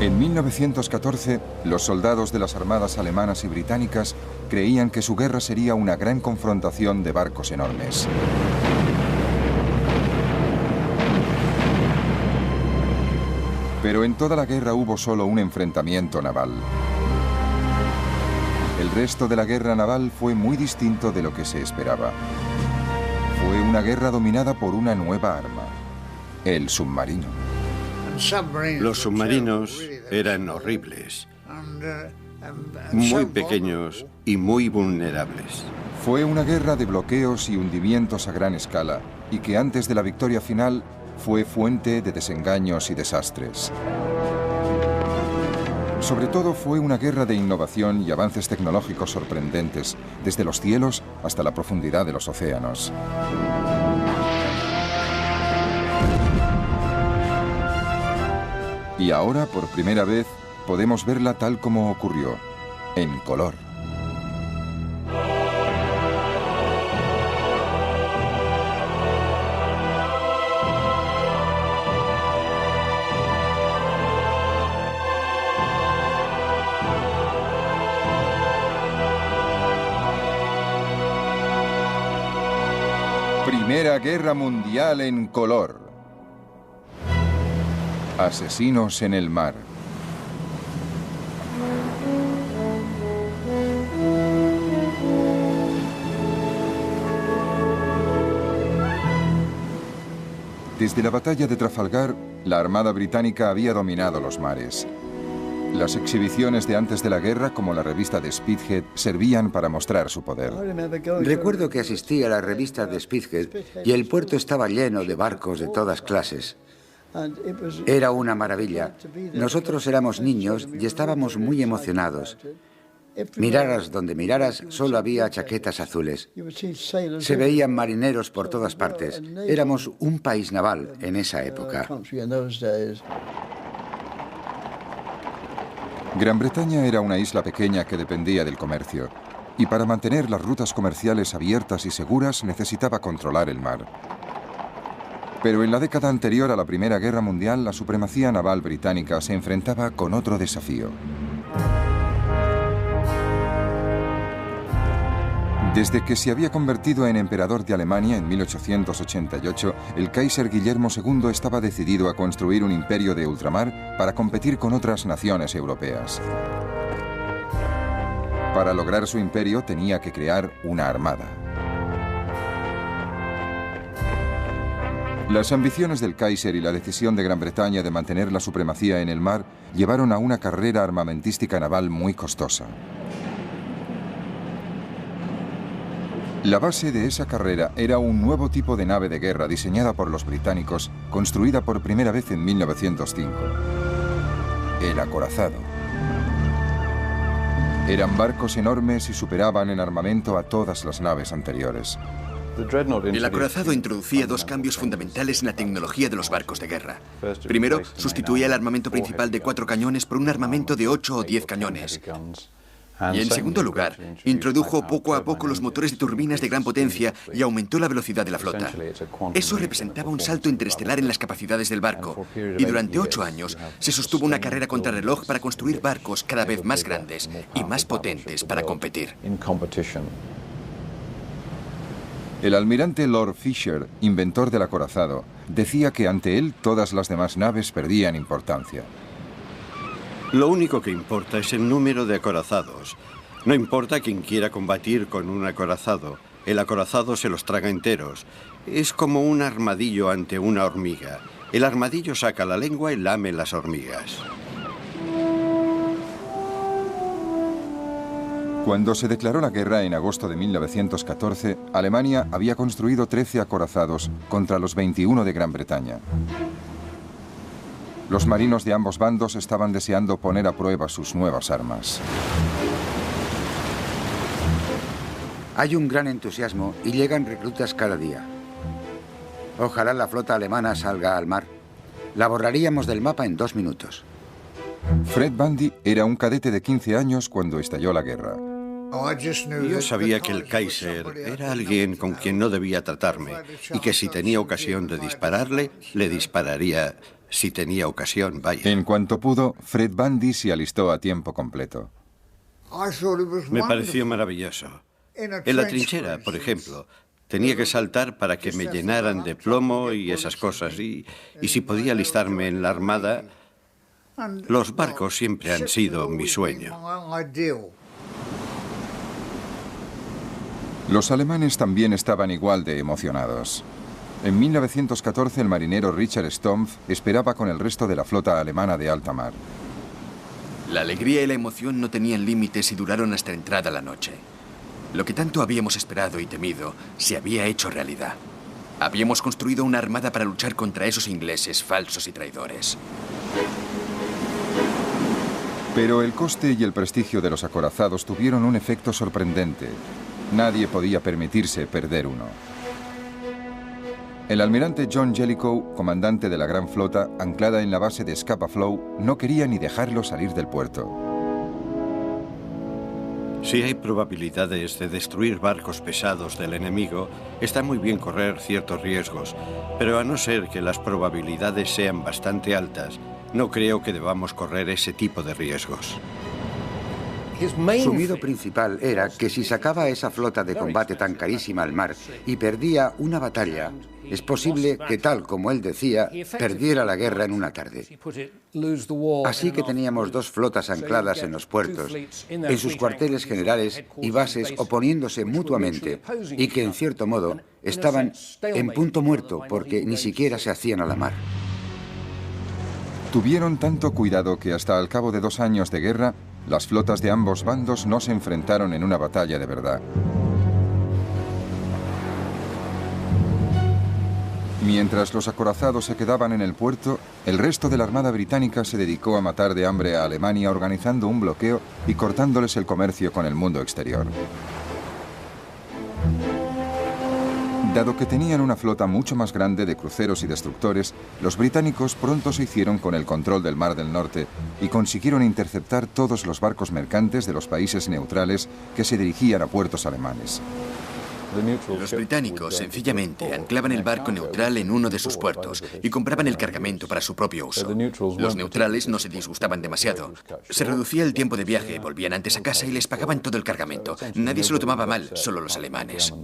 En 1914, los soldados de las armadas alemanas y británicas creían que su guerra sería una gran confrontación de barcos enormes. Pero en toda la guerra hubo solo un enfrentamiento naval. El resto de la guerra naval fue muy distinto de lo que se esperaba. Fue una guerra dominada por una nueva arma, el submarino. Los submarinos eran horribles, muy pequeños y muy vulnerables. Fue una guerra de bloqueos y hundimientos a gran escala, y que antes de la victoria final fue fuente de desengaños y desastres. Sobre todo fue una guerra de innovación y avances tecnológicos sorprendentes, desde los cielos hasta la profundidad de los océanos. Y ahora, por primera vez, podemos verla tal como ocurrió, en color. Primera Guerra Mundial en color. Asesinos en el mar. Desde la batalla de Trafalgar, la Armada británica había dominado los mares. Las exhibiciones de antes de la guerra, como la revista de Spithead, servían para mostrar su poder. Recuerdo que asistí a la revista de Spithead y el puerto estaba lleno de barcos de todas clases. Era una maravilla. Nosotros éramos niños y estábamos muy emocionados. Miraras donde miraras, solo había chaquetas azules. Se veían marineros por todas partes. Éramos un país naval en esa época. Gran Bretaña era una isla pequeña que dependía del comercio, y para mantener las rutas comerciales abiertas y seguras necesitaba controlar el mar. Pero en la década anterior a la Primera Guerra Mundial, la supremacía naval británica se enfrentaba con otro desafío. Desde que se había convertido en emperador de Alemania en 1888, el Kaiser Guillermo II estaba decidido a construir un imperio de ultramar para competir con otras naciones europeas. Para lograr su imperio tenía que crear una armada. Las ambiciones del Kaiser y la decisión de Gran Bretaña de mantener la supremacía en el mar llevaron a una carrera armamentística naval muy costosa. La base de esa carrera era un nuevo tipo de nave de guerra diseñada por los británicos, construida por primera vez en 1905. El acorazado. Eran barcos enormes y superaban en armamento a todas las naves anteriores. El acorazado introducía dos cambios fundamentales en la tecnología de los barcos de guerra. Primero, sustituía el armamento principal de 4 cañones por un armamento de 8 o 10 cañones. Y en segundo lugar, introdujo poco a poco los motores de turbinas de gran potencia y aumentó la velocidad de la flota. Eso representaba un salto interestelar en las capacidades del barco, y durante 8 años se sostuvo una carrera contrarreloj para construir barcos cada vez más grandes y más potentes para competir. El almirante Lord Fisher, inventor del acorazado, decía que ante él todas las demás naves perdían importancia. Lo único que importa es el número de acorazados. No importa quién quiera combatir con un acorazado. El acorazado se los traga enteros. Es como un armadillo ante una hormiga. El armadillo saca la lengua y lame las hormigas. Cuando se declaró la guerra en agosto de 1914, Alemania había construido 13 acorazados contra los 21 de Gran Bretaña. Los marinos de ambos bandos estaban deseando poner a prueba sus nuevas armas. Hay un gran entusiasmo y llegan reclutas cada día. Ojalá la flota alemana salga al mar. La borraríamos del mapa en 2 minutos. Fred Bundy era un cadete de 15 años cuando estalló la guerra. Yo sabía que el Kaiser era alguien con quien no debía tratarme y que si tenía ocasión de dispararle, le dispararía si tenía ocasión, vaya. En cuanto pudo, Fred Bundy se alistó a tiempo completo. Me pareció maravilloso. En la trinchera, por ejemplo, tenía que saltar para que me llenaran de plomo y esas cosas. Y si podía alistarme en la armada, los barcos siempre han sido mi sueño. Los alemanes también estaban igual de emocionados. En 1914 el marinero Richard Stumpf esperaba con el resto de la flota alemana de alta mar. La alegría y la emoción no tenían límites y duraron hasta entrada la noche. Lo que tanto habíamos esperado y temido se había hecho realidad. Habíamos construido una armada para luchar contra esos ingleses falsos y traidores. Pero el coste y el prestigio de los acorazados tuvieron un efecto sorprendente. Nadie podía permitirse perder uno. El almirante John Jellicoe, comandante de la gran flota, anclada en la base de Scapa Flow, no quería ni dejarlo salir del puerto. Si hay probabilidades de destruir barcos pesados del enemigo, está muy bien correr ciertos riesgos, pero a no ser que las probabilidades sean bastante altas, no creo que debamos correr ese tipo de riesgos. Su miedo principal era que si sacaba a esa flota de combate tan carísima al mar y perdía una batalla, es posible que, tal como él decía, perdiera la guerra en una tarde. Así que teníamos dos flotas ancladas en los puertos, en sus cuarteles generales y bases oponiéndose mutuamente, y que en cierto modo estaban en punto muerto porque ni siquiera se hacían a la mar. Tuvieron tanto cuidado que hasta al cabo de 2 años de guerra, las flotas de ambos bandos no se enfrentaron en una batalla de verdad. Mientras los acorazados se quedaban en el puerto, el resto de la Armada Británica se dedicó a matar de hambre a Alemania organizando un bloqueo y cortándoles el comercio con el mundo exterior. Dado que tenían una flota mucho más grande de cruceros y destructores, los británicos pronto se hicieron con el control del Mar del Norte y consiguieron interceptar todos los barcos mercantes de los países neutrales que se dirigían a puertos alemanes. Los británicos, sencillamente, anclaban el barco neutral en uno de sus puertos y compraban el cargamento para su propio uso. Los neutrales no se disgustaban demasiado. Se reducía el tiempo de viaje, volvían antes a casa y les pagaban todo el cargamento. Nadie se lo tomaba mal, solo los alemanes.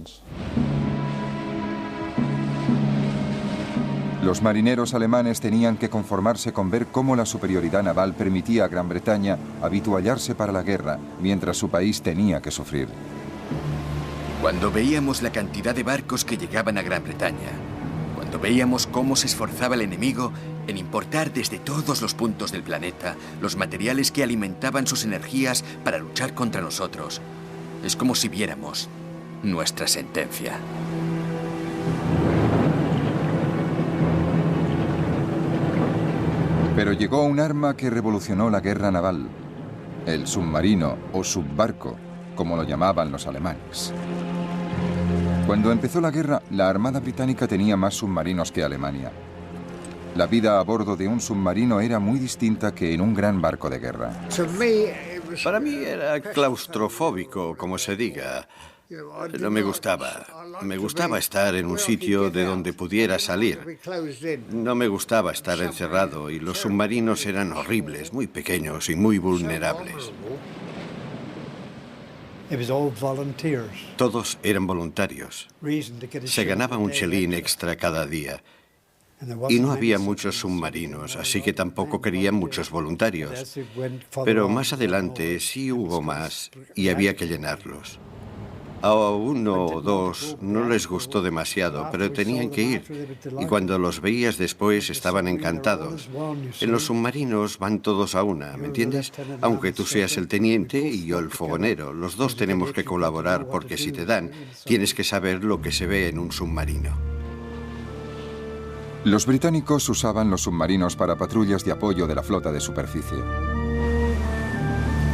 Los marineros alemanes tenían que conformarse con ver cómo la superioridad naval permitía a Gran Bretaña habituallarse para la guerra, mientras su país tenía que sufrir. Cuando veíamos la cantidad de barcos que llegaban a Gran Bretaña, cuando veíamos cómo se esforzaba el enemigo en importar desde todos los puntos del planeta los materiales que alimentaban sus energías para luchar contra nosotros, es como si viéramos nuestra sentencia. Pero llegó un arma que revolucionó la guerra naval, el submarino o subbarco, como lo llamaban los alemanes. Cuando empezó la guerra, la Armada Británica tenía más submarinos que Alemania. La vida a bordo de un submarino era muy distinta que en un gran barco de guerra. Para mí era claustrofóbico, como se diga. No me gustaba. Me gustaba estar en un sitio de donde pudiera salir. No me gustaba estar encerrado y los submarinos eran horribles, muy pequeños y muy vulnerables. Todos eran voluntarios. Se ganaba un chelín extra cada día. Y no había muchos submarinos, así que tampoco querían muchos voluntarios. Pero más adelante sí hubo más y había que llenarlos. A 1 o 2 no les gustó demasiado, pero tenían que ir. Y cuando los veías después estaban encantados. En los submarinos van todos a una, ¿me entiendes? Aunque tú seas el teniente y yo el fogonero, los dos tenemos que colaborar porque si te dan, tienes que saber lo que se ve en un submarino. Los británicos usaban los submarinos para patrullas de apoyo de la flota de superficie.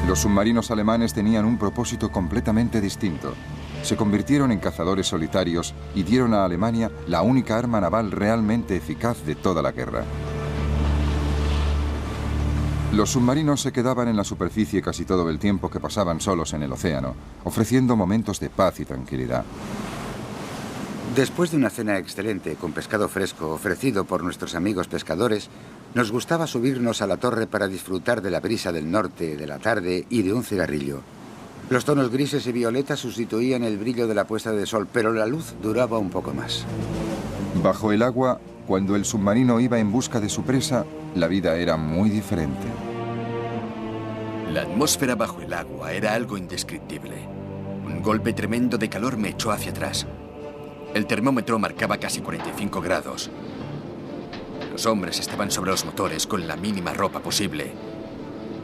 Los submarinos alemanes tenían un propósito completamente distinto. Se convirtieron en cazadores solitarios y dieron a Alemania la única arma naval realmente eficaz de toda la guerra. Los submarinos se quedaban en la superficie casi todo el tiempo que pasaban solos en el océano, ofreciendo momentos de paz y tranquilidad. Después de una cena excelente con pescado fresco ofrecido por nuestros amigos pescadores, nos gustaba subirnos a la torre para disfrutar de la brisa del norte, de la tarde y de un cigarrillo. Los tonos grises y violetas sustituían el brillo de la puesta de sol, pero la luz duraba un poco más. Bajo el agua, cuando el submarino iba en busca de su presa, la vida era muy diferente. La atmósfera bajo el agua era algo indescriptible. Un golpe tremendo de calor me echó hacia atrás. El termómetro marcaba casi 45 grados. Los hombres estaban sobre los motores con la mínima ropa posible.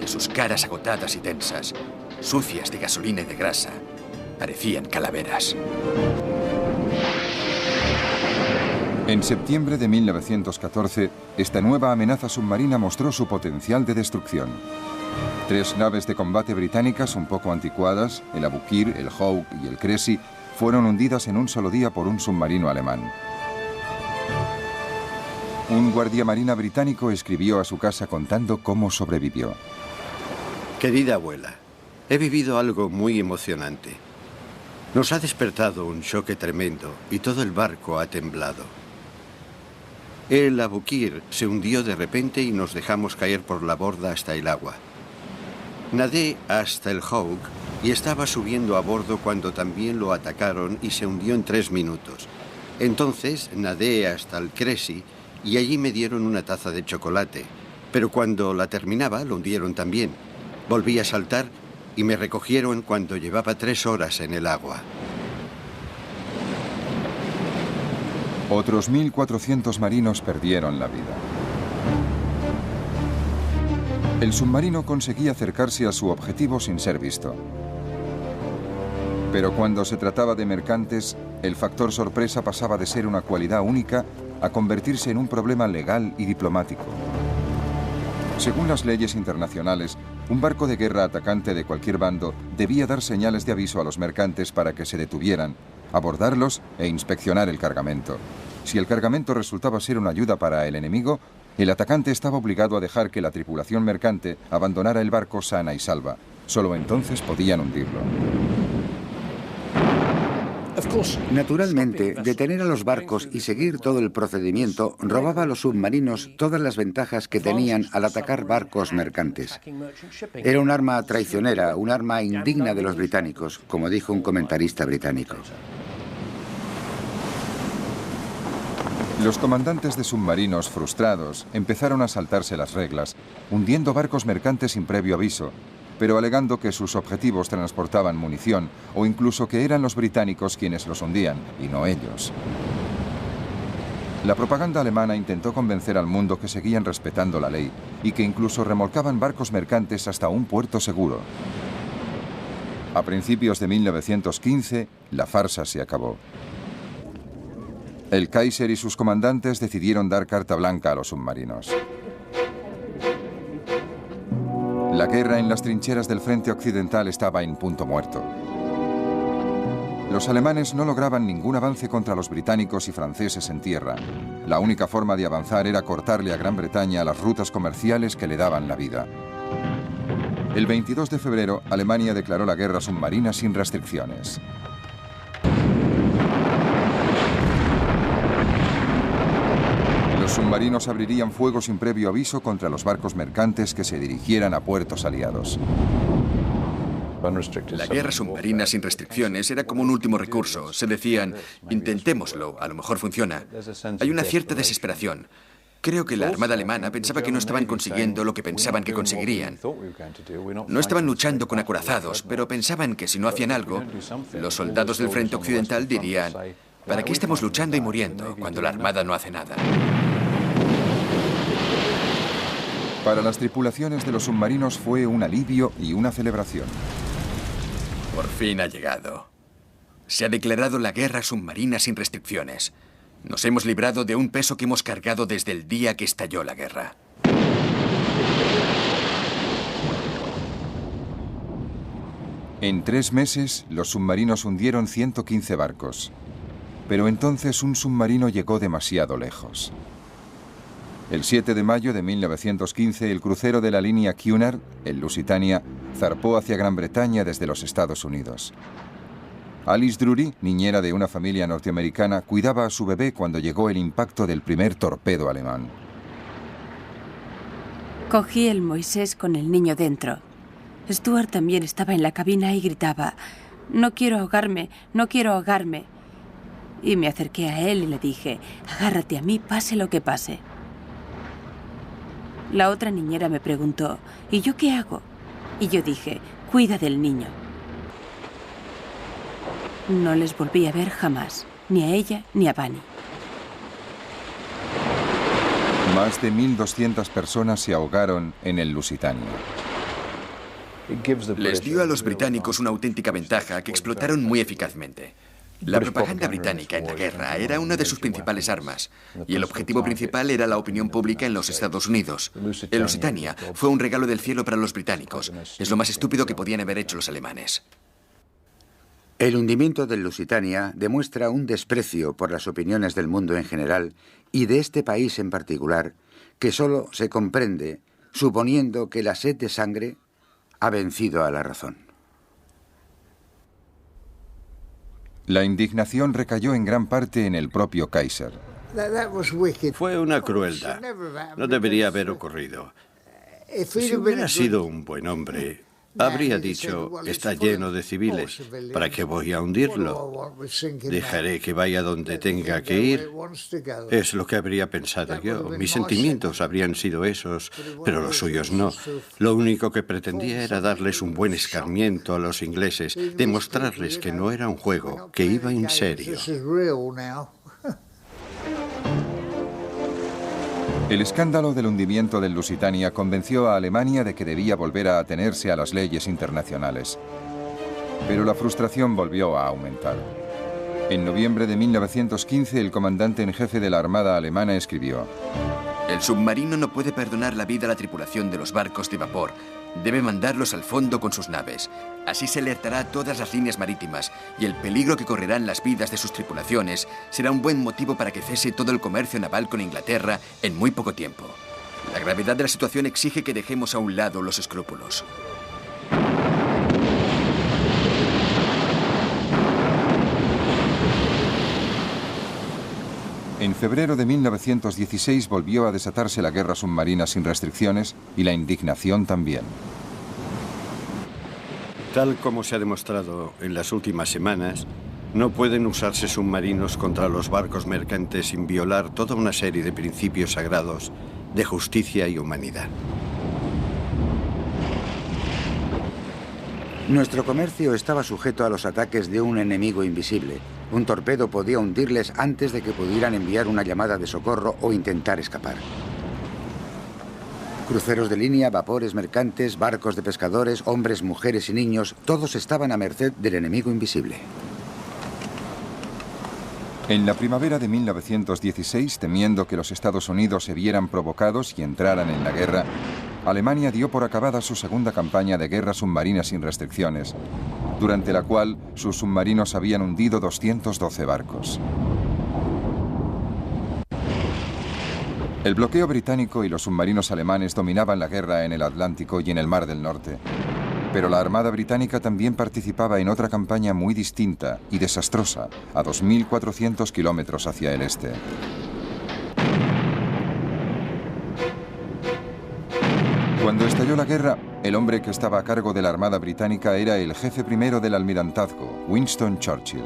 Y sus caras agotadas y tensas, sucias de gasolina y de grasa, parecían calaveras. En septiembre de 1914, esta nueva amenaza submarina mostró su potencial de destrucción. 3 naves de combate británicas un poco anticuadas, el Aboukir, el Hawk y el Cressy, fueron hundidas en un solo día por un submarino alemán. Un guardiamarina británico escribió a su casa contando cómo sobrevivió. Querida abuela, he vivido algo muy emocionante. Nos ha despertado un choque tremendo y todo el barco ha temblado. El Aboukir se hundió de repente y nos dejamos caer por la borda hasta el agua. Nadé hasta el Hawk y estaba subiendo a bordo cuando también lo atacaron y se hundió en 3 minutos. Entonces nadé hasta el Cressy y allí me dieron una taza de chocolate, pero cuando la terminaba lo hundieron también. Volví a saltar y me recogieron cuando llevaba 3 horas en el agua. Otros 1.400 marinos perdieron la vida. El submarino conseguía acercarse a su objetivo sin ser visto. Pero cuando se trataba de mercantes, el factor sorpresa pasaba de ser una cualidad única a convertirse en un problema legal y diplomático. Según las leyes internacionales, un barco de guerra atacante de cualquier bando debía dar señales de aviso a los mercantes para que se detuvieran, abordarlos e inspeccionar el cargamento. Si el cargamento resultaba ser una ayuda para el enemigo, el atacante estaba obligado a dejar que la tripulación mercante abandonara el barco sana y salva. Solo entonces podían hundirlo. Naturalmente, detener a los barcos y seguir todo el procedimiento robaba a los submarinos todas las ventajas que tenían al atacar barcos mercantes. Era un arma traicionera, un arma indigna de los británicos, como dijo un comentarista británico. Los comandantes de submarinos, frustrados, empezaron a saltarse las reglas, hundiendo barcos mercantes sin previo aviso, pero alegando que sus objetivos transportaban munición o incluso que eran los británicos quienes los hundían y no ellos. La propaganda alemana intentó convencer al mundo que seguían respetando la ley y que incluso remolcaban barcos mercantes hasta un puerto seguro. A principios de 1915, la farsa se acabó. El Kaiser y sus comandantes decidieron dar carta blanca a los submarinos. La guerra en las trincheras del frente occidental estaba en punto muerto. Los alemanes no lograban ningún avance contra los británicos y franceses en tierra. La única forma de avanzar era cortarle a Gran Bretaña las rutas comerciales que le daban la vida. El 22 de febrero, Alemania declaró la guerra submarina sin restricciones. Los submarinos abrirían fuego sin previo aviso contra los barcos mercantes que se dirigieran a puertos aliados. La guerra submarina sin restricciones era como un último recurso. Se decían, intentémoslo, a lo mejor funciona. Hay una cierta desesperación. Creo que la Armada alemana pensaba que no estaban consiguiendo lo que pensaban que conseguirían. No estaban luchando con acorazados, pero pensaban que si no hacían algo, los soldados del frente occidental dirían, ¿para qué estamos luchando y muriendo cuando la Armada no hace nada? Para las tripulaciones de los submarinos fue un alivio y una celebración. Por fin ha llegado. Se ha declarado la guerra submarina sin restricciones. Nos hemos librado de un peso que hemos cargado desde el día que estalló la guerra. En 3 meses, los submarinos hundieron 115 barcos. Pero entonces un submarino llegó demasiado lejos. El 7 de mayo de 1915, el crucero de la línea Cunard, el Lusitania, zarpó hacia Gran Bretaña desde los Estados Unidos. Alice Drury, niñera de una familia norteamericana, cuidaba a su bebé cuando llegó el impacto del primer torpedo alemán. Cogí el Moisés con el niño dentro. Stuart también estaba en la cabina y gritaba: «No quiero ahogarme, no quiero ahogarme». Y me acerqué a él y le dije: «Agárrate a mí, pase lo que pase». La otra niñera me preguntó: «¿Y yo qué hago?». Y yo dije: «Cuida del niño». No les volví a ver jamás, ni a ella ni a Bunny. Más de 1.200 personas se ahogaron en el Lusitania. Les dio a los británicos una auténtica ventaja que explotaron muy eficazmente. La propaganda británica en la guerra era una de sus principales armas, y el objetivo principal era la opinión pública en los Estados Unidos. El Lusitania fue un regalo del cielo para los británicos. Es lo más estúpido que podían haber hecho los alemanes. El hundimiento del Lusitania demuestra un desprecio por las opiniones del mundo en general y de este país en particular, que solo se comprende suponiendo que la sed de sangre ha vencido a la razón. La indignación recayó en gran parte en el propio Kaiser. Fue una crueldad. No debería haber ocurrido. Si hubiera sido un buen hombre, habría dicho: está lleno de civiles, ¿para qué voy a hundirlo? Dejaré que vaya donde tenga que ir. Es lo que habría pensado yo. Mis sentimientos habrían sido esos, pero los suyos no. Lo único que pretendía era darles un buen escarmiento a los ingleses, demostrarles que no era un juego, que iba en serio. El escándalo del hundimiento del Lusitania convenció a Alemania de que debía volver a atenerse a las leyes internacionales. Pero la frustración volvió a aumentar. En noviembre de 1915, el comandante en jefe de la Armada alemana escribió: El submarino no puede perdonar la vida a la tripulación de los barcos de vapor. Debe mandarlos al fondo con sus naves. Así se alertará a todas las líneas marítimas y el peligro que correrán las vidas de sus tripulaciones será un buen motivo para que cese todo el comercio naval con Inglaterra en muy poco tiempo. La gravedad de la situación exige que dejemos a un lado los escrúpulos. En febrero de 1916 volvió a desatarse la guerra submarina sin restricciones y la indignación también. Tal como se ha demostrado en las últimas semanas, no pueden usarse submarinos contra los barcos mercantes sin violar toda una serie de principios sagrados de justicia y humanidad. Nuestro comercio estaba sujeto a los ataques de un enemigo invisible. Un torpedo podía hundirles antes de que pudieran enviar una llamada de socorro o intentar escapar. Cruceros de línea, vapores mercantes, barcos de pescadores, hombres, mujeres y niños, todos estaban a merced del enemigo invisible. En la primavera de 1916, temiendo que los Estados Unidos se vieran provocados y entraran en la guerra, Alemania dio por acabada su segunda campaña de guerra submarina sin restricciones, durante la cual sus submarinos habían hundido 212 barcos. El bloqueo británico y los submarinos alemanes dominaban la guerra en el Atlántico y en el Mar del Norte. Pero la Armada Británica también participaba en otra campaña muy distinta y desastrosa, a 2.400 kilómetros hacia el este. Cuando estalló la guerra, el hombre que estaba a cargo de la Armada Británica era el jefe primero del almirantazgo, Winston Churchill.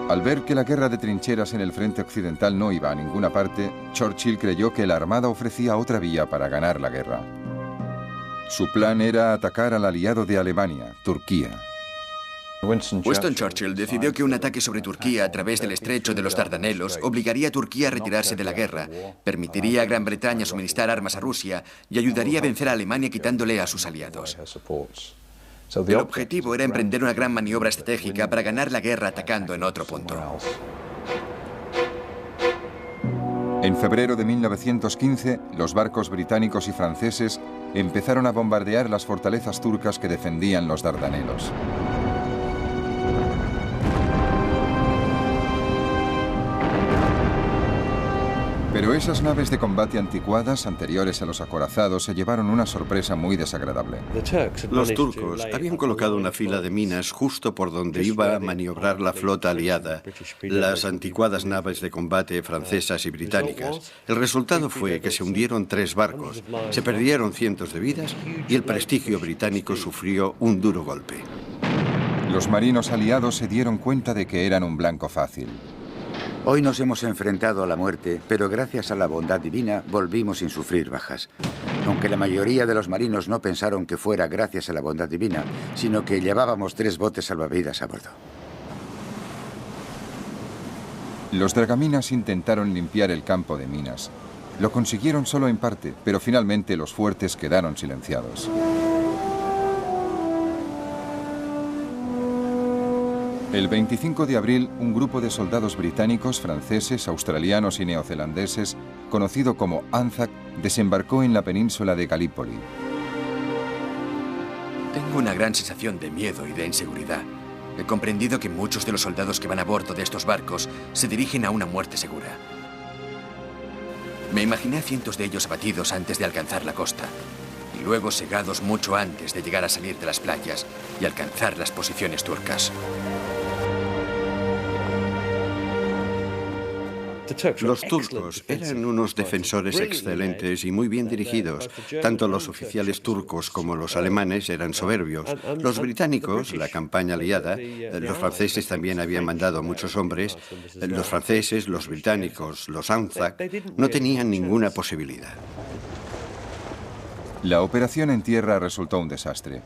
Al ver que la guerra de trincheras en el frente occidental no iba a ninguna parte, Churchill creyó que la Armada ofrecía otra vía para ganar la guerra. Su plan era atacar al aliado de Alemania, Turquía. Winston Churchill decidió que un ataque sobre Turquía a través del estrecho de los Dardanelos obligaría a Turquía a retirarse de la guerra, permitiría a Gran Bretaña suministrar armas a Rusia y ayudaría a vencer a Alemania quitándole a sus aliados. El objetivo era emprender una gran maniobra estratégica para ganar la guerra atacando en otro punto. En febrero de 1915, los barcos británicos y franceses empezaron a bombardear las fortalezas turcas que defendían los Dardanelos. Pero esas naves de combate anticuadas, anteriores a los acorazados, se llevaron una sorpresa muy desagradable. Los turcos habían colocado una fila de minas justo por donde iba a maniobrar la flota aliada, las anticuadas naves de combate francesas y británicas. El resultado fue que se hundieron 3 barcos, se perdieron cientos de vidas y el prestigio británico sufrió un duro golpe. Los marinos aliados se dieron cuenta de que eran un blanco fácil. Hoy nos hemos enfrentado a la muerte, pero gracias a la bondad divina volvimos sin sufrir bajas. Aunque la mayoría de los marinos no pensaron que fuera gracias a la bondad divina, sino que llevábamos 3 botes salvavidas a bordo. Los dragaminas intentaron limpiar el campo de minas. Lo consiguieron solo en parte, pero finalmente los fuertes quedaron silenciados. El 25 de abril, un grupo de soldados británicos, franceses, australianos y neozelandeses, conocido como Anzac, desembarcó en la península de Galípoli. Tengo una gran sensación de miedo y de inseguridad. He comprendido que muchos de los soldados que van a bordo de estos barcos se dirigen a una muerte segura. Me imaginé a cientos de ellos abatidos antes de alcanzar la costa, y luego segados mucho antes de llegar a salir de las playas y alcanzar las posiciones turcas. Los turcos eran unos defensores excelentes y muy bien dirigidos. Tanto los oficiales turcos como los alemanes eran soberbios. Los británicos, la campaña aliada, los franceses también habían mandado muchos hombres. Los franceses, los británicos, los Anzac, no tenían ninguna posibilidad. La operación en tierra resultó un desastre.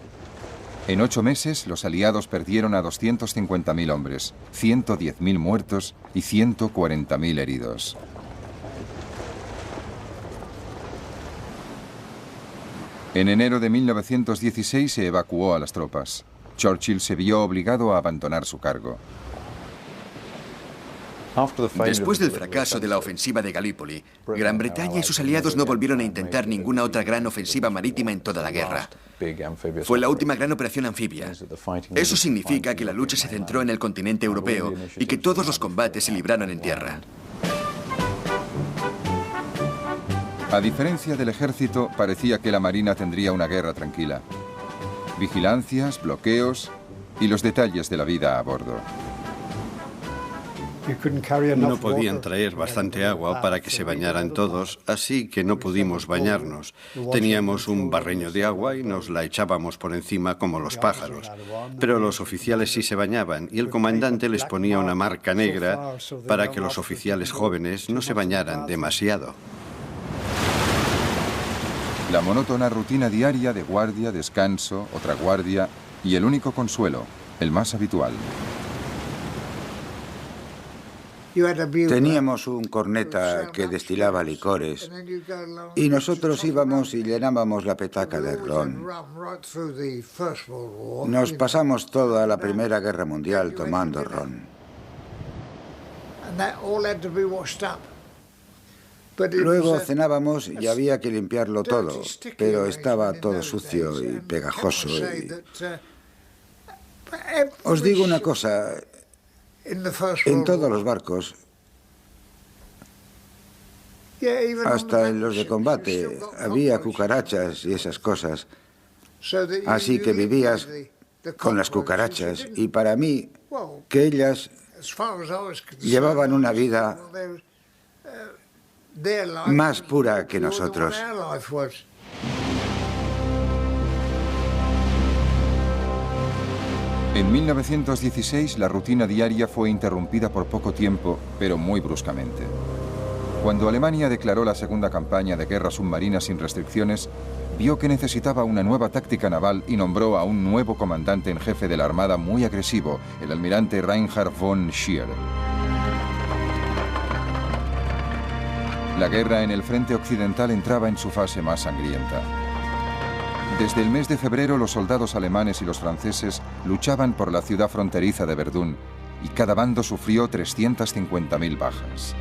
En 8 meses, los aliados perdieron a 250.000 hombres, 110.000 muertos y 140.000 heridos. En enero de 1916 se evacuó a las tropas. Churchill se vio obligado a abandonar su cargo. Después del fracaso de la ofensiva de Galípoli, Gran Bretaña y sus aliados no volvieron a intentar ninguna otra gran ofensiva marítima en toda la guerra. Fue la última gran operación anfibia. Eso significa que la lucha se centró en el continente europeo y que todos los combates se libraron en tierra. A diferencia del ejército, parecía que la marina tendría una guerra tranquila. Vigilancias, bloqueos y los detalles de la vida a bordo. No podían traer bastante agua para que se bañaran todos, así que no pudimos bañarnos. Teníamos un barreño de agua y nos la echábamos por encima como los pájaros. Pero los oficiales sí se bañaban y el comandante les ponía una marca negra para que los oficiales jóvenes no se bañaran demasiado. La monótona rutina diaria de guardia, descanso, otra guardia y el único consuelo, el más habitual. Teníamos un corneta que destilaba licores y nosotros íbamos y llenábamos la petaca de ron. Nos pasamos toda la Primera Guerra Mundial tomando ron. Luego cenábamos y había que limpiarlo todo, pero estaba todo sucio y pegajoso. Os digo una cosa. En todos los barcos, hasta en los de combate, había cucarachas y esas cosas. Así que vivías con las cucarachas y para mí, que ellas llevaban una vida más pura que nosotros. En 1916, la rutina diaria fue interrumpida por poco tiempo, pero muy bruscamente. Cuando Alemania declaró la segunda campaña de guerra submarina sin restricciones, vio que necesitaba una nueva táctica naval y nombró a un nuevo comandante en jefe de la Armada muy agresivo, el almirante Reinhard von Scheer. La guerra en el frente occidental entraba en su fase más sangrienta. Desde el mes de febrero, los soldados alemanes y los franceses luchaban por la ciudad fronteriza de Verdún y cada bando sufrió 350.000 bajas.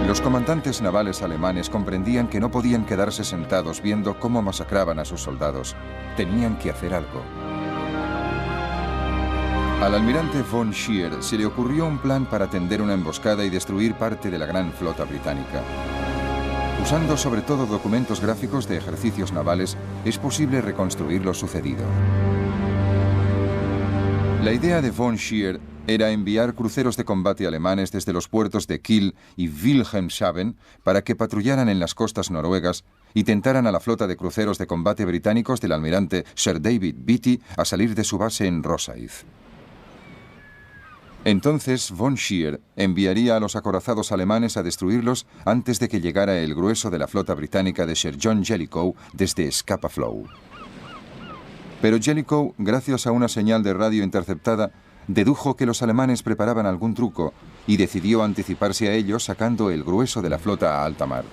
Los comandantes navales alemanes comprendían que no podían quedarse sentados viendo cómo masacraban a sus soldados. Tenían que hacer algo. Al almirante von Scheer se le ocurrió un plan para tender una emboscada y destruir parte de la gran flota británica. Usando sobre todo documentos gráficos de ejercicios navales, es posible reconstruir lo sucedido. La idea de von Scheer era enviar cruceros de combate alemanes desde los puertos de Kiel y Wilhelmshaven para que patrullaran en las costas noruegas y tentaran a la flota de cruceros de combate británicos del almirante Sir David Beatty a salir de su base en Rosyth. Entonces, von Scheer enviaría a los acorazados alemanes a destruirlos antes de que llegara el grueso de la flota británica de Sir John Jellicoe desde Scapa Flow. Pero Jellicoe, gracias a una señal de radio interceptada, dedujo que los alemanes preparaban algún truco y decidió anticiparse a ellos sacando el grueso de la flota a alta mar.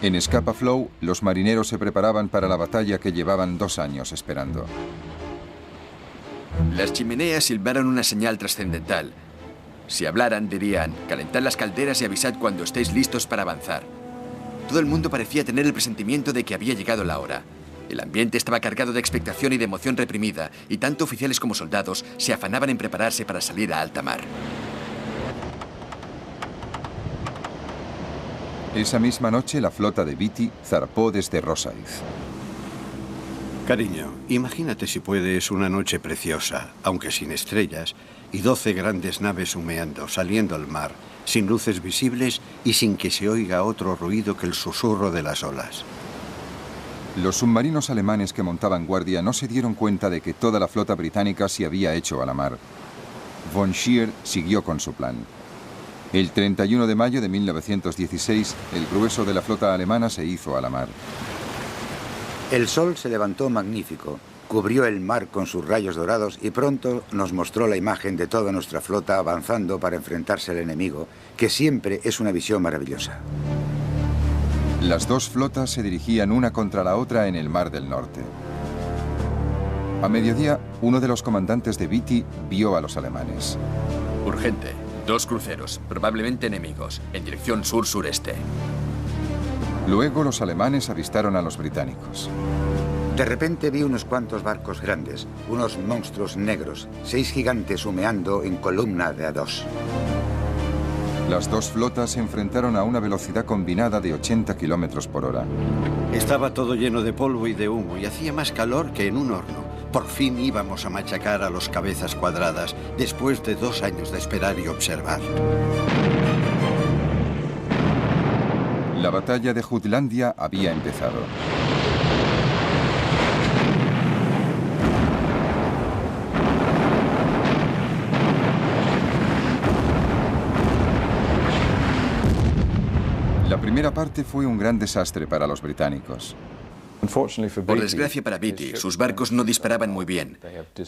En Scapa Flow, los marineros se preparaban para la batalla que llevaban 2 años esperando. Las chimeneas silbaron una señal trascendental. Si hablaran, dirían: calentad las calderas y avisad cuando estéis listos para avanzar. Todo el mundo parecía tener el presentimiento de que había llegado la hora. El ambiente estaba cargado de expectación y de emoción reprimida, y tanto oficiales como soldados se afanaban en prepararse para salir a alta mar. Esa misma noche, la flota de Beatty zarpó desde Rosyth. Cariño, imagínate si puedes una noche preciosa, aunque sin estrellas, y 12 grandes naves humeando, saliendo al mar, sin luces visibles y sin que se oiga otro ruido que el susurro de las olas. Los submarinos alemanes que montaban guardia no se dieron cuenta de que toda la flota británica se había hecho a la mar. Von Scheer siguió con su plan. El 31 de mayo de 1916, el grueso de la flota alemana se hizo a la mar. El sol se levantó magnífico, cubrió el mar con sus rayos dorados y pronto nos mostró la imagen de toda nuestra flota avanzando para enfrentarse al enemigo, que siempre es una visión maravillosa. Las 2 flotas se dirigían una contra la otra en el Mar del Norte. A mediodía, uno de los comandantes de Beatty vio a los alemanes. Urgente. 2 cruceros, probablemente enemigos, en dirección sur-sureste. Luego los alemanes avistaron a los británicos. De repente vi unos cuantos barcos grandes, unos monstruos negros, 6 gigantes humeando en columna de a 2. Las 2 flotas se enfrentaron a una velocidad combinada de 80 kilómetros por hora. Estaba todo lleno de polvo y de humo y hacía más calor que en un horno. Por fin íbamos a machacar a los cabezas cuadradas, después de 2 años de esperar y observar. La batalla de Jutlandia había empezado. La primera parte fue un gran desastre para los británicos. Por desgracia para Beatty, sus barcos no disparaban muy bien.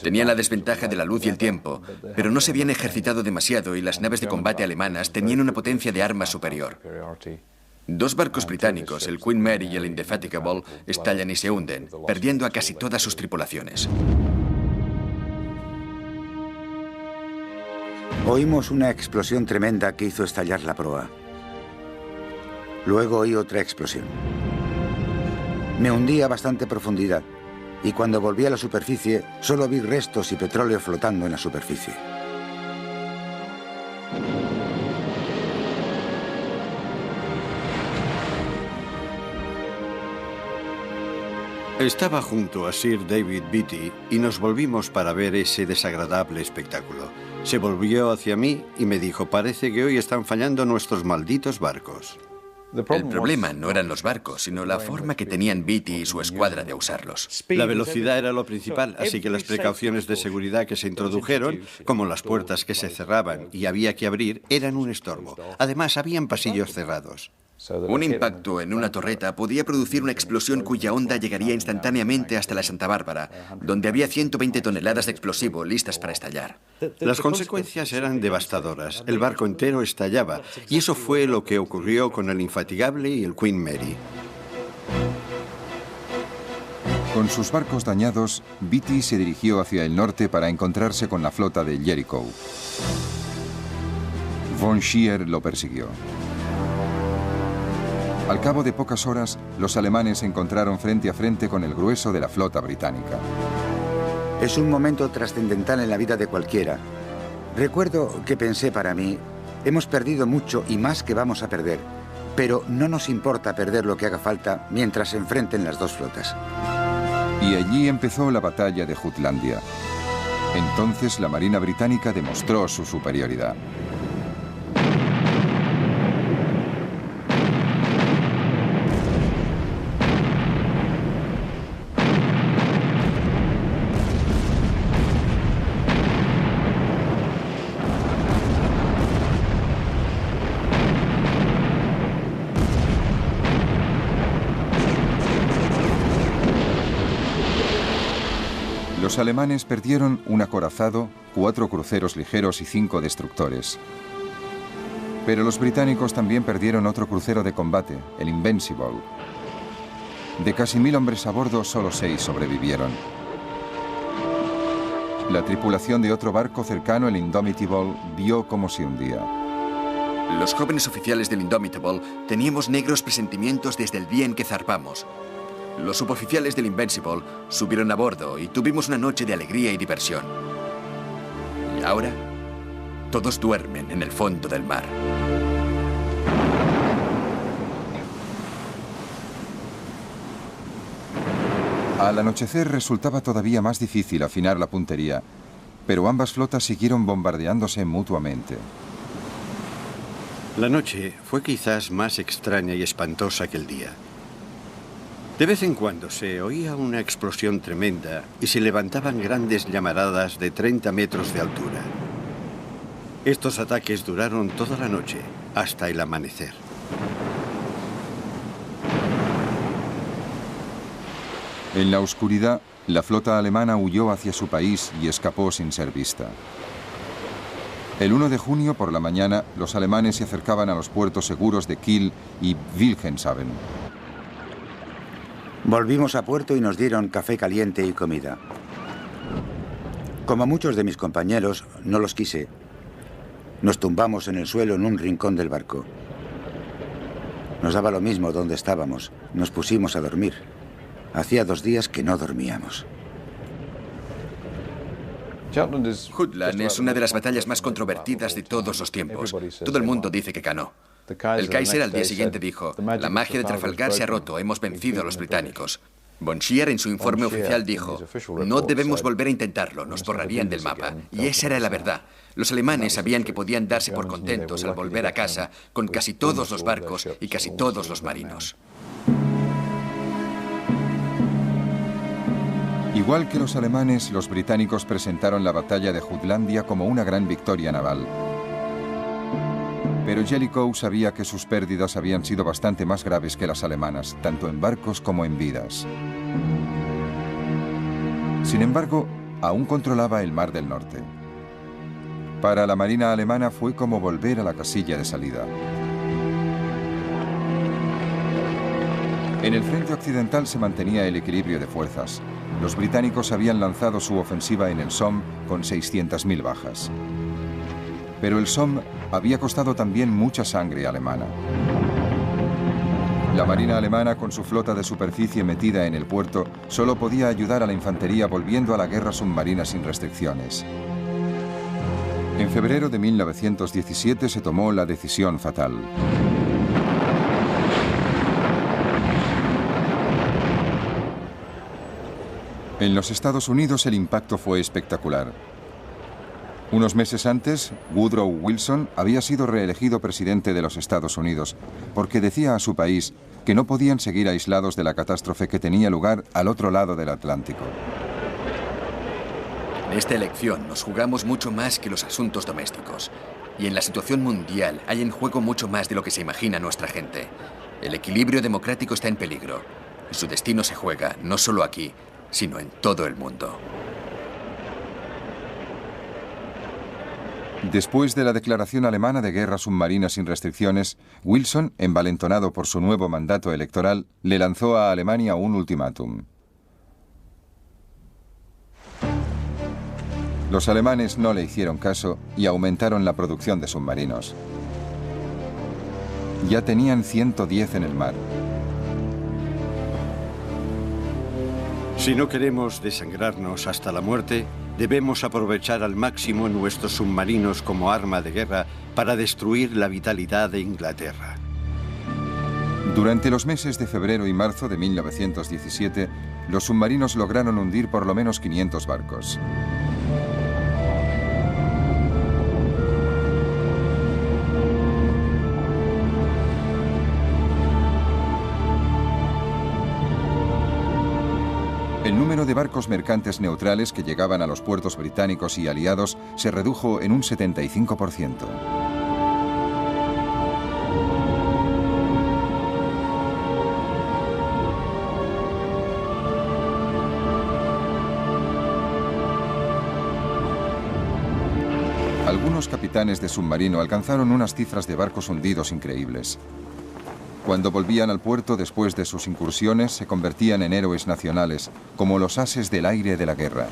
Tenían la desventaja de la luz y el tiempo, pero no se habían ejercitado demasiado y las naves de combate alemanas tenían una potencia de armas superior. 2 barcos británicos, el Queen Mary y el Indefatigable, estallan y se hunden, perdiendo a casi todas sus tripulaciones. Oímos una explosión tremenda que hizo estallar la proa. Luego oí otra explosión. Me hundí a bastante profundidad y cuando volví a la superficie solo vi restos y petróleo flotando en la superficie. Estaba junto a Sir David Beatty y nos volvimos para ver ese desagradable espectáculo. Se volvió hacia mí y me dijo: parece que hoy están fallando nuestros malditos barcos. El problema no eran los barcos, sino la forma que tenían Beatty y su escuadra de usarlos. La velocidad era lo principal, así que las precauciones de seguridad que se introdujeron, como las puertas que se cerraban y había que abrir, eran un estorbo. Además, habían pasillos cerrados. Un impacto en una torreta podía producir una explosión cuya onda llegaría instantáneamente hasta la Santa Bárbara, donde había 120 toneladas de explosivo listas para estallar. Las consecuencias eran devastadoras. El barco entero estallaba, y eso fue lo que ocurrió con el Infatigable y el Queen Mary. Con sus barcos dañados, Beatty se dirigió hacia el norte para encontrarse con la flota de Jellicoe. Von Scheer lo persiguió. Al cabo de pocas horas, los alemanes se encontraron frente a frente con el grueso de la flota británica. Es un momento trascendental en la vida de cualquiera. Recuerdo que pensé para mí, hemos perdido mucho y más que vamos a perder, pero no nos importa perder lo que haga falta mientras se enfrenten las dos flotas. Y allí empezó la batalla de Jutlandia. Entonces la Marina británica demostró su superioridad. Los alemanes perdieron un acorazado, 4 cruceros ligeros y 5 destructores. Pero los británicos también perdieron otro crucero de combate, el Invincible. De casi 1000 hombres a bordo, solo 6 sobrevivieron. La tripulación de otro barco cercano, el Indomitable, vio cómo se hundía. Los jóvenes oficiales del Indomitable teníamos negros presentimientos desde el día en que zarpamos. Los suboficiales del Invincible subieron a bordo y tuvimos una noche de alegría y diversión. Y ahora, todos duermen en el fondo del mar. Al anochecer resultaba todavía más difícil afinar la puntería, pero ambas flotas siguieron bombardeándose mutuamente. La noche fue quizás más extraña y espantosa que el día. De vez en cuando se oía una explosión tremenda y se levantaban grandes llamaradas de 30 metros de altura. Estos ataques duraron toda la noche, hasta el amanecer. En la oscuridad, la flota alemana huyó hacia su país y escapó sin ser vista. El 1 de junio por la mañana, los alemanes se acercaban a los puertos seguros de Kiel y Wilhelmshaven. Volvimos a puerto y nos dieron café caliente y comida. Como muchos de mis compañeros, no los quise. Nos tumbamos en el suelo en un rincón del barco. Nos daba lo mismo donde estábamos. Nos pusimos a dormir. Hacía 2 días que no dormíamos. Jutland es una de las batallas más controvertidas de todos los tiempos. Todo el mundo dice que ganó. El Kaiser al día siguiente dijo, la magia de Trafalgar se ha roto, hemos vencido a los británicos. Von Scheer en su informe oficial dijo, no debemos volver a intentarlo, nos borrarían del mapa. Y esa era la verdad. Los alemanes sabían que podían darse por contentos al volver a casa con casi todos los barcos y casi todos los marinos. Igual que los alemanes, los británicos presentaron la batalla de Jutlandia como una gran victoria naval. Pero Jellicoe sabía que sus pérdidas habían sido bastante más graves que las alemanas, tanto en barcos como en vidas. Sin embargo, aún controlaba el Mar del Norte. Para la Marina alemana fue como volver a la casilla de salida. En el frente occidental se mantenía el equilibrio de fuerzas. Los británicos habían lanzado su ofensiva en el Somme con 600.000 bajas. Pero el Somme había costado también mucha sangre alemana. La Marina alemana, con su flota de superficie metida en el puerto, solo podía ayudar a la infantería volviendo a la guerra submarina sin restricciones. En febrero de 1917 se tomó la decisión fatal. En los Estados Unidos el impacto fue espectacular. Unos meses antes, Woodrow Wilson había sido reelegido presidente de los Estados Unidos porque decía a su país que no podían seguir aislados de la catástrofe que tenía lugar al otro lado del Atlántico. En esta elección nos jugamos mucho más que los asuntos domésticos. Y en la situación mundial hay en juego mucho más de lo que se imagina nuestra gente. El equilibrio democrático está en peligro. Y su destino se juega no solo aquí, sino en todo el mundo. Después de la declaración alemana de guerra submarina sin restricciones, Wilson, envalentonado por su nuevo mandato electoral, le lanzó a Alemania un ultimátum. Los alemanes no le hicieron caso y aumentaron la producción de submarinos. Ya tenían 110 en el mar. Si no queremos desangrarnos hasta la muerte, debemos aprovechar al máximo nuestros submarinos como arma de guerra para destruir la vitalidad de Inglaterra. Durante los meses de febrero y marzo de 1917, los submarinos lograron hundir por lo menos 500 barcos. El número de barcos mercantes neutrales que llegaban a los puertos británicos y aliados se redujo en un 75%. Algunos capitanes de submarino alcanzaron unas cifras de barcos hundidos increíbles. Cuando volvían al puerto después de sus incursiones, se convertían en héroes nacionales, como los ases del aire de la guerra.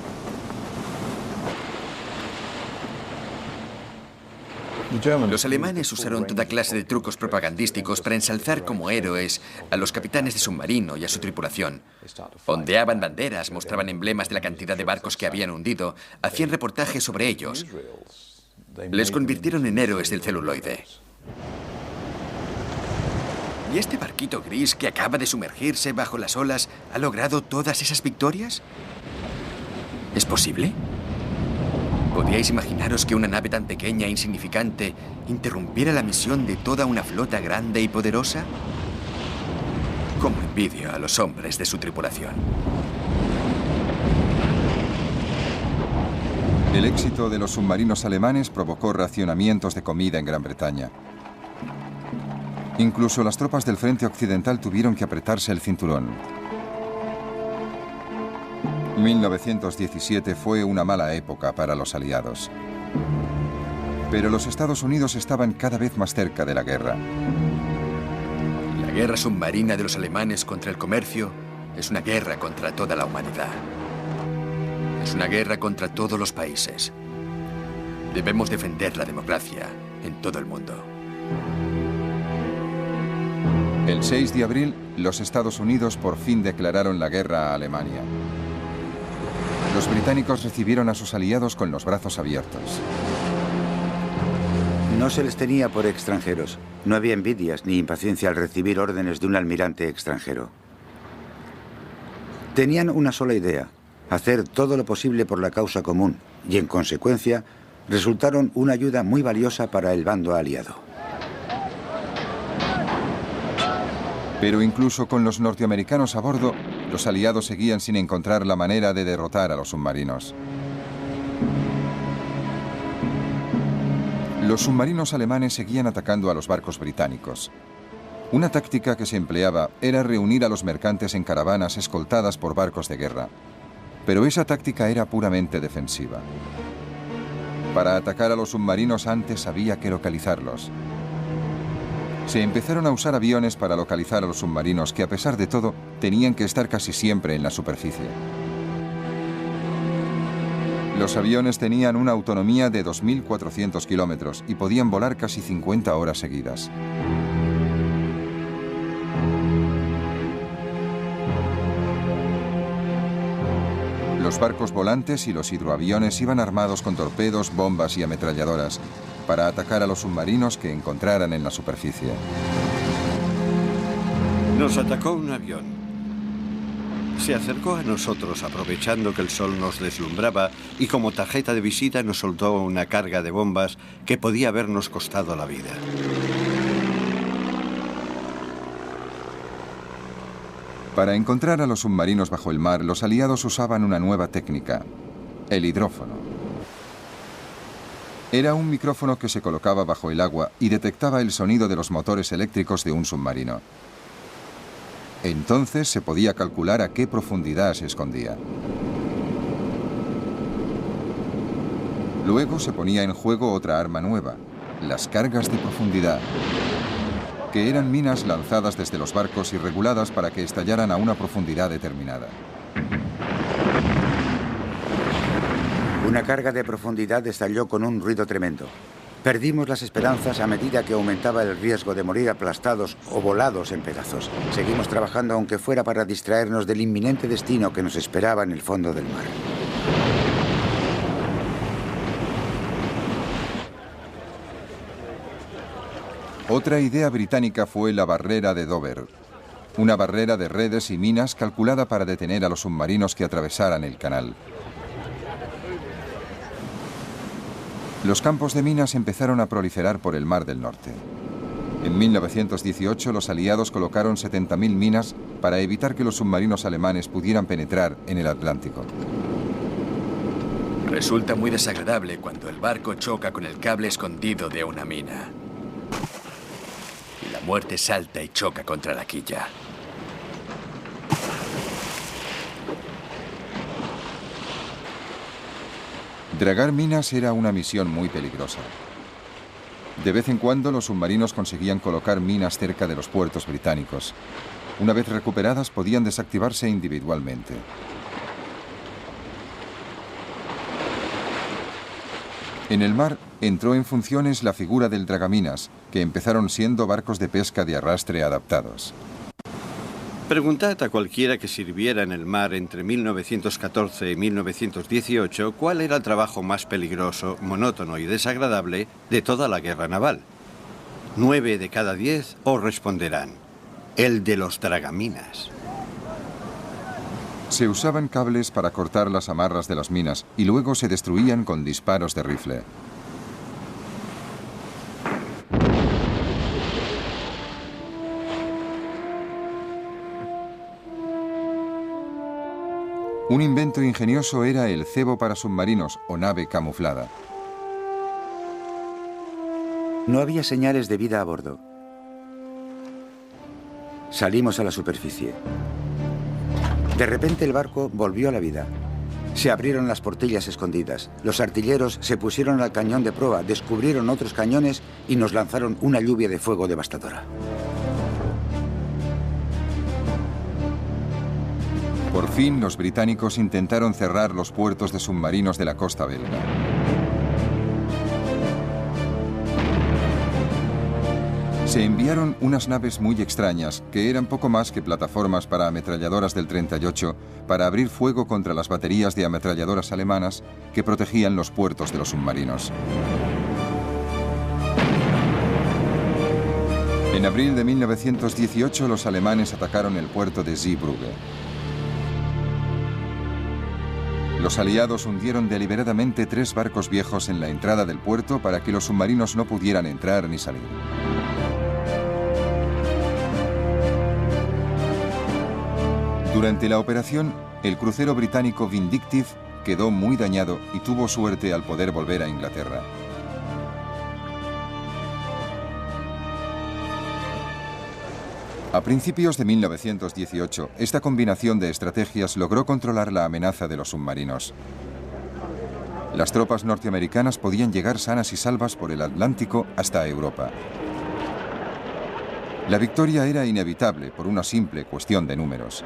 Los alemanes usaron toda clase de trucos propagandísticos para ensalzar como héroes a los capitanes de submarino y a su tripulación. Ondeaban banderas, mostraban emblemas de la cantidad de barcos que habían hundido, hacían reportajes sobre ellos. Les convirtieron en héroes del celuloide. ¿Y este barquito gris que acaba de sumergirse bajo las olas ha logrado todas esas victorias? ¿Es posible? ¿Podíais imaginaros que una nave tan pequeña e insignificante interrumpiera la misión de toda una flota grande y poderosa? Cómo envidio a los hombres de su tripulación. El éxito de los submarinos alemanes provocó racionamientos de comida en Gran Bretaña. Incluso las tropas del frente occidental tuvieron que apretarse el cinturón. 1917 fue una mala época para los aliados. Pero los Estados Unidos estaban cada vez más cerca de la guerra. La guerra submarina de los alemanes contra el comercio es una guerra contra toda la humanidad. Es una guerra contra todos los países. Debemos defender la democracia en todo el mundo. El 6 de abril, los Estados Unidos por fin declararon la guerra a Alemania. Los británicos recibieron a sus aliados con los brazos abiertos. No se les tenía por extranjeros. No había envidias ni impaciencia al recibir órdenes de un almirante extranjero. Tenían una sola idea: hacer todo lo posible por la causa común, y en consecuencia resultaron una ayuda muy valiosa para el bando aliado. Pero incluso con los norteamericanos a bordo, los aliados seguían sin encontrar la manera de derrotar a los submarinos. Los submarinos alemanes seguían atacando a los barcos británicos. Una táctica que se empleaba era reunir a los mercantes en caravanas escoltadas por barcos de guerra. Pero esa táctica era puramente defensiva. Para atacar a los submarinos antes había que localizarlos. Se empezaron a usar aviones para localizar a los submarinos que, a pesar de todo, tenían que estar casi siempre en la superficie. Los aviones tenían una autonomía de 2.400 kilómetros y podían volar casi 50 horas seguidas. Los barcos volantes y los hidroaviones iban armados con torpedos, bombas y ametralladoras para atacar a los submarinos que encontraran en la superficie. Nos atacó un avión. Se acercó a nosotros aprovechando que el sol nos deslumbraba y como tarjeta de visita nos soltó una carga de bombas que podía habernos costado la vida. Para encontrar a los submarinos bajo el mar, los aliados usaban una nueva técnica: el hidrófono. Era un micrófono que se colocaba bajo el agua y detectaba el sonido de los motores eléctricos de un submarino. Entonces se podía calcular a qué profundidad se escondía. Luego se ponía en juego otra arma nueva: las cargas de profundidad, que eran minas lanzadas desde los barcos y reguladas para que estallaran a una profundidad determinada. Una carga de profundidad estalló con un ruido tremendo. Perdimos las esperanzas a medida que aumentaba el riesgo de morir aplastados o volados en pedazos. Seguimos trabajando aunque fuera para distraernos del inminente destino que nos esperaba en el fondo del mar. Otra idea británica fue la barrera de Dover, una barrera de redes y minas calculada para detener a los submarinos que atravesaran el canal. Los campos de minas empezaron a proliferar por el Mar del Norte. En 1918 los aliados colocaron 70.000 minas para evitar que los submarinos alemanes pudieran penetrar en el Atlántico. Resulta muy desagradable cuando el barco choca con el cable escondido de una mina. Y la muerte salta y choca contra la quilla. Dragar minas era una misión muy peligrosa. De vez en cuando los submarinos conseguían colocar minas cerca de los puertos británicos. Una vez recuperadas podían desactivarse individualmente. En el mar entró en funciones la figura del dragaminas, que empezaron siendo barcos de pesca de arrastre adaptados. Preguntad a cualquiera que sirviera en el mar entre 1914 y 1918 cuál era el trabajo más peligroso, monótono y desagradable de toda la guerra naval. 9 de cada 10 os responderán: el de los dragaminas. Se usaban cables para cortar las amarras de las minas y luego se destruían con disparos de rifle. Un invento ingenioso era el cebo para submarinos o nave camuflada. No había señales de vida a bordo. Salimos a la superficie. De repente el barco volvió a la vida. Se abrieron las portillas escondidas. Los artilleros se pusieron al cañón de proa, descubrieron otros cañones y nos lanzaron una lluvia de fuego devastadora. Por fin, los británicos intentaron cerrar los puertos de submarinos de la costa belga. Se enviaron unas naves muy extrañas, que eran poco más que plataformas para ametralladoras del 38, para abrir fuego contra las baterías de ametralladoras alemanas que protegían los puertos de los submarinos. En abril de 1918, los alemanes atacaron el puerto de Zeebrugge. Los aliados hundieron deliberadamente 3 barcos viejos en la entrada del puerto para que los submarinos no pudieran entrar ni salir. Durante la operación, el crucero británico Vindictive quedó muy dañado y tuvo suerte al poder volver a Inglaterra. A principios de 1918, esta combinación de estrategias logró controlar la amenaza de los submarinos. Las tropas norteamericanas podían llegar sanas y salvas por el Atlántico hasta Europa. La victoria era inevitable por una simple cuestión de números.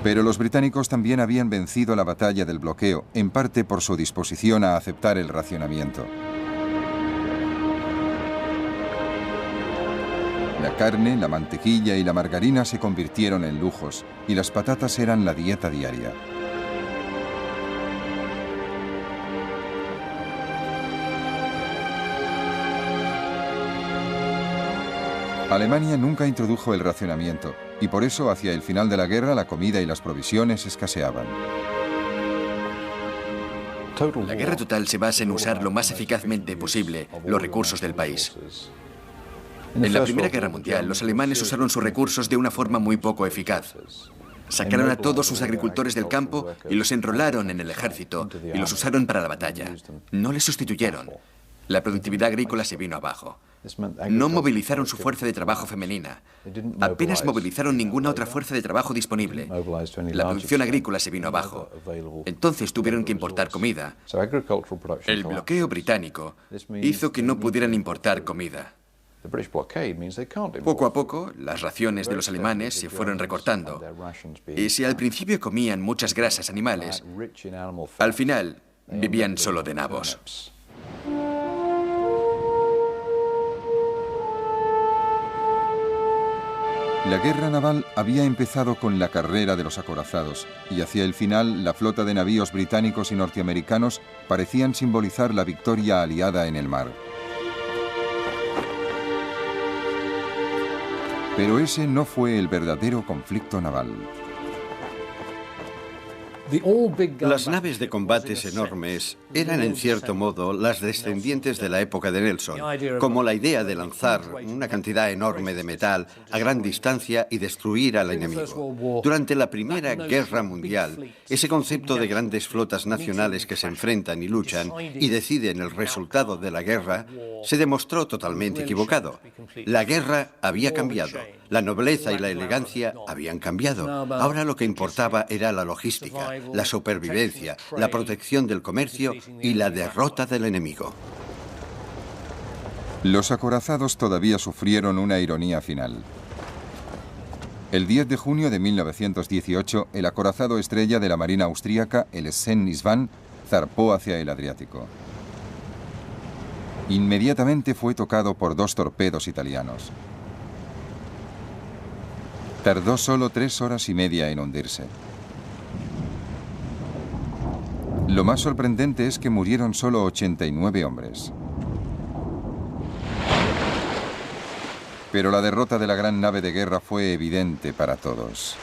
Pero los británicos también habían vencido la batalla del bloqueo, en parte por su disposición a aceptar el racionamiento. La carne, la mantequilla y la margarina se convirtieron en lujos, y las patatas eran la dieta diaria. Alemania nunca introdujo el racionamiento, y por eso hacia el final de la guerra la comida y las provisiones escaseaban. La guerra total se basa en usar lo más eficazmente posible los recursos del país. En la Primera Guerra Mundial, los alemanes usaron sus recursos de una forma muy poco eficaz. Sacaron a todos sus agricultores del campo y los enrolaron en el ejército y los usaron para la batalla. No les sustituyeron. La productividad agrícola se vino abajo. No movilizaron su fuerza de trabajo femenina. Apenas movilizaron ninguna otra fuerza de trabajo disponible. La producción agrícola se vino abajo. Entonces tuvieron que importar comida. El bloqueo británico hizo que no pudieran importar comida. Poco a poco, las raciones de los alemanes se fueron recortando. Y si al principio comían muchas grasas animales, al final vivían solo de nabos. La guerra naval había empezado con la carrera de los acorazados, y hacia el final la flota de navíos británicos y norteamericanos parecían simbolizar la victoria aliada en el mar. Pero ese no fue el verdadero conflicto naval. Las naves de combates enormes eran en cierto modo las descendientes de la época de Nelson, como la idea de lanzar una cantidad enorme de metal a gran distancia y destruir al enemigo. Durante la Primera Guerra Mundial, ese concepto de grandes flotas nacionales que se enfrentan y luchan y deciden el resultado de la guerra se demostró totalmente equivocado. La guerra había cambiado, la nobleza y la elegancia habían cambiado. Ahora lo que importaba era la logística, la supervivencia, la protección del comercio y la derrota del enemigo. Los acorazados todavía sufrieron una ironía final. El 10 de junio de 1918, el acorazado estrella de la Marina austríaca, el Sven-Isvan, zarpó hacia el Adriático. Inmediatamente fue tocado por 2 torpedos italianos. Tardó solo 3 horas y media en hundirse. Lo más sorprendente es que murieron solo 89 hombres. Pero la derrota de la gran nave de guerra fue evidente para todos.